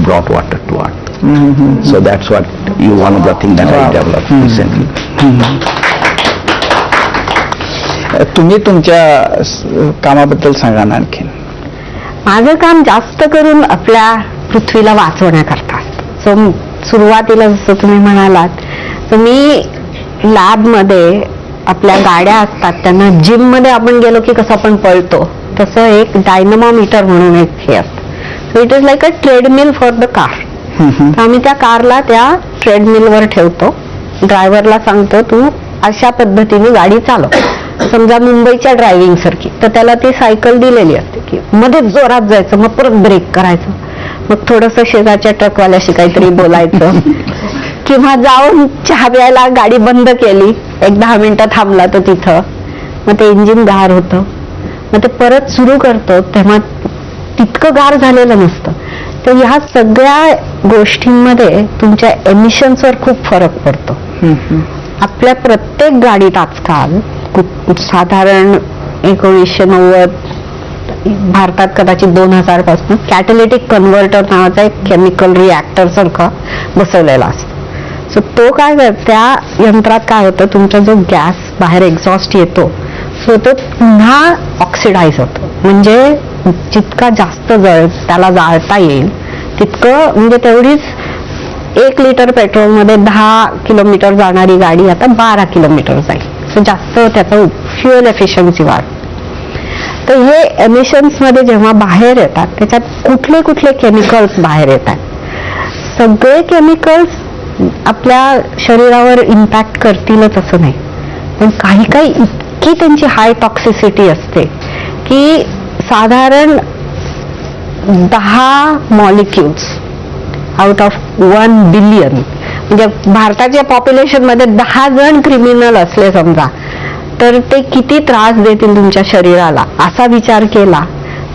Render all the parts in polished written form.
brought water to earth. So that's what one of the things that I developed recently. तुम्ही तुमच्या कामाबद्दल सांगा ना आणखीन. माझं काम जास्त करून आपल्या पृथ्वीला वाचवण्याकरता. सो सुरुवातीला जसं तुम्ही म्हणालात, तर मी लॅबमध्ये आपल्या गाड्या असतात त्यांना जिम मध्ये आपण गेलो की कसं आपण पळतो, तसं एक डायनमोमीटर म्हणून एक हे असतं. So it is like a treadmill for the car. तर आम्ही त्या कारला त्या ट्रेडमिलवर ठेवतो, ड्रायव्हरला सांगतो तू अशा पद्धतीने गाडी चालव. समजा मुंबईच्या ड्रायव्हिंग सारखी, तर त्याला ती सायकल दिलेली असते की मध्ये जोरात जायचं, मग परत ब्रेक करायचं, मग थोडस शेजारच्या ट्रकवाल्याशी काहीतरी बोलायचं, किंवा जाऊन चहा प्यायला गाडी बंद केली, एक 10 मिनिटं थांबला तो तिथं, मग ते इंजिन गार होतं, मग ते परत सुरू करतो तेव्हा तितकं गार झालेलं नसतं. तर ह्या सगळ्या गोष्टींमध्ये तुमच्या एमिशन्सवर खूप फरक पडतो. आपल्या प्रत्येक गाडीत आजकाल साधारण 1990 भारतात कदाचित 2000 पासून कॅटलिटिक कन्व्हर्टर नावाचा एक केमिकल रिॲक्टर सारखा बसवलेला असतो. सो तो काय करतो, त्या यंत्रात काय होतं, तुमचा जो गॅस बाहेर एक्झॉस्ट येतो सो तो पुन्हा ऑक्सिडाइज होतो. म्हणजे जितका जास्त त्याला जाळता येईल तितकं, म्हणजे तेवढीच 1 लिटर पेट्रोलमध्ये 10 किलोमीटर जाणारी गाडी आता 12 किलोमीटर जाईल. सो जास्त त्याचं फ्युएल एफिशियन्सी वाढ. तर हे एमिशन्स मध्ये जेव्हा बाहेर येतात त्याच्यात कुठले कुठले केमिकल्स बाहेर येतात. सगळे केमिकल्स आपल्या शरीरावर इम्पॅक्ट करतीलच असं नाही, पण काही काही इतकी त्यांची हाय टॉक्सिसिटी असते की साधारण 10 मॉलिक्युल्स आउट ऑफ 1 बिलियन, म्हणजे भारताच्या पॉप्युलेशन मध्ये 10 जण क्रिमिनल असले समजा, तर ते किती त्रास देतील तुमच्या शरीराला असा विचार केला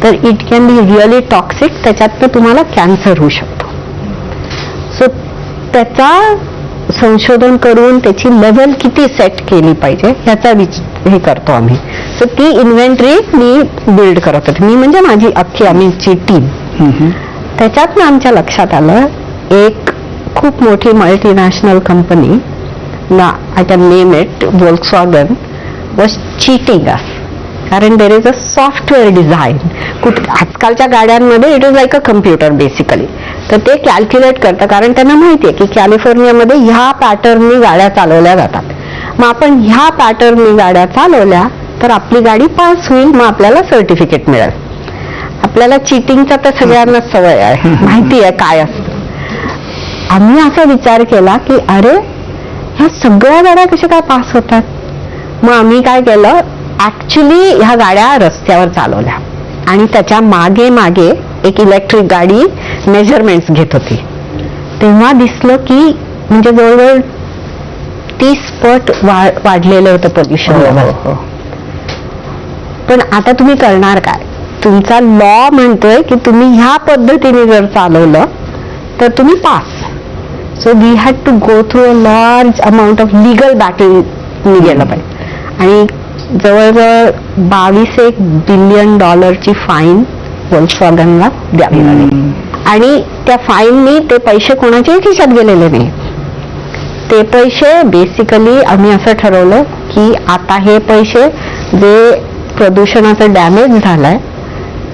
तर it can be really toxic. त्याच्यात तुम्हाला कॅन्सर होऊ शकतो. सो त्याचा संशोधन करून त्याची लेवल किती सेट केली पाहिजे याचा हे करतो आम्ही. सो ती इन्व्हेंटरी मी बिल्ड करत होते, मी म्हणजे माझी अख्खी आमची टीम. त्याच्यात आमच्या लक्षात आलं एक खूप मोठी मल्टीनॅशनल कंपनी ना, I can name it, Volkswagen was cheating us. कारण there is a software design. आजकालच्या गाड्यांमध्ये it is like a computer basically. तर ते कॅल्क्युलेट करतं, कारण त्यांना माहिती आहे की कॅलिफोर्नियामध्ये ह्या पॅटर्ननी गाड्या चालवल्या जातात. मग आपण ह्या पॅटर्ननी गाड्या चालवल्या तर आपली गाडी पास होईल, मग आपल्याला सर्टिफिकेट मिळेल. आपल्याला चिटिंगचा तर सगळ्यांना सवय आहे, माहिती आहे काय असतं. आम्ही असा विचार केला की अरे ह्या सगळ्या गाड्या कशा काय पास होतात. मग आम्ही काय केलं, ऍक्च्युली ह्या गाड्या रस्त्यावर चालवल्या आणि त्याच्या मागे मागे एक इलेक्ट्रिक गाडी मेजरमेंट्स घेत होती. तेव्हा दिसलं की म्हणजे जवळजवळ 30 पट वाढलेलं होतं पोल्युशन लेवल. पण आता तुम्ही करणार काय, तुमचा लॉ म्हणतोय की तुम्ही ह्या पद्धतीने जर चालवलं तर तुम्ही पास. So we had to go through a large amount of legal battle गेलं पाहिजे. आणि जवळजवळ 22 बिलियन डॉलरची फाईन Volkswagenला द्यावी लागली. आणि त्या फाईननी ते पैसे कोणाच्याही खिशात गेलेले नाही. ते पैसे बेसिकली आम्ही असं ठरवलं की आता हे पैसे जे प्रदूषणाचं डॅमेज झालंय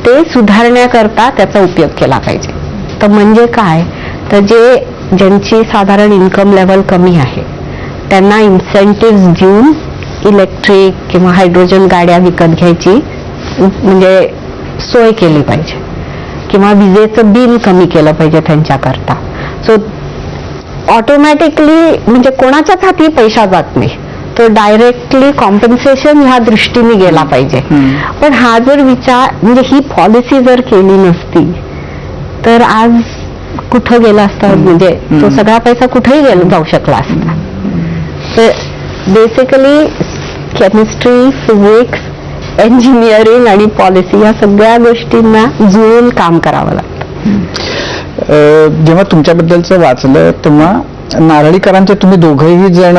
ते सुधारण्याकरता त्याचा उपयोग केला पाहिजे. तर म्हणजे काय, तर ज्यांची साधारण इन्कम लेवल कमी आहे त्यांना इन्सेंटिव्ह देऊन इलेक्ट्रिक किंवा हायड्रोजन गाड्या विकत घ्यायची म्हणजे सोय केली पाहिजे, किंवा विजेचं बिल कमी केलं पाहिजे त्यांच्याकरता. सो ऑटोमॅटिकली म्हणजे कोणाच्याच हाती पैसा जात नाही, तो डायरेक्टली कॉम्पन्सेशन ह्या दृष्टीने गेला पाहिजे. पण हा जर विचार म्हणजे ही पॉलिसी जर केली नसती तर आज कुठं गेला असता, म्हणजे तो सगळा पैसा कुठेही जाऊ शकला असता. तर बेसिकली केमिस्ट्री, फिजिक्स, इंजिनिअरिंग आणि पॉलिसी या सगळ्या गोष्टींना जुळून काम करावं लागतं. जेव्हा तुमच्याबद्दलचं वाचलं तेव्हा नारळीकरांचे तुम्ही दोघेही जण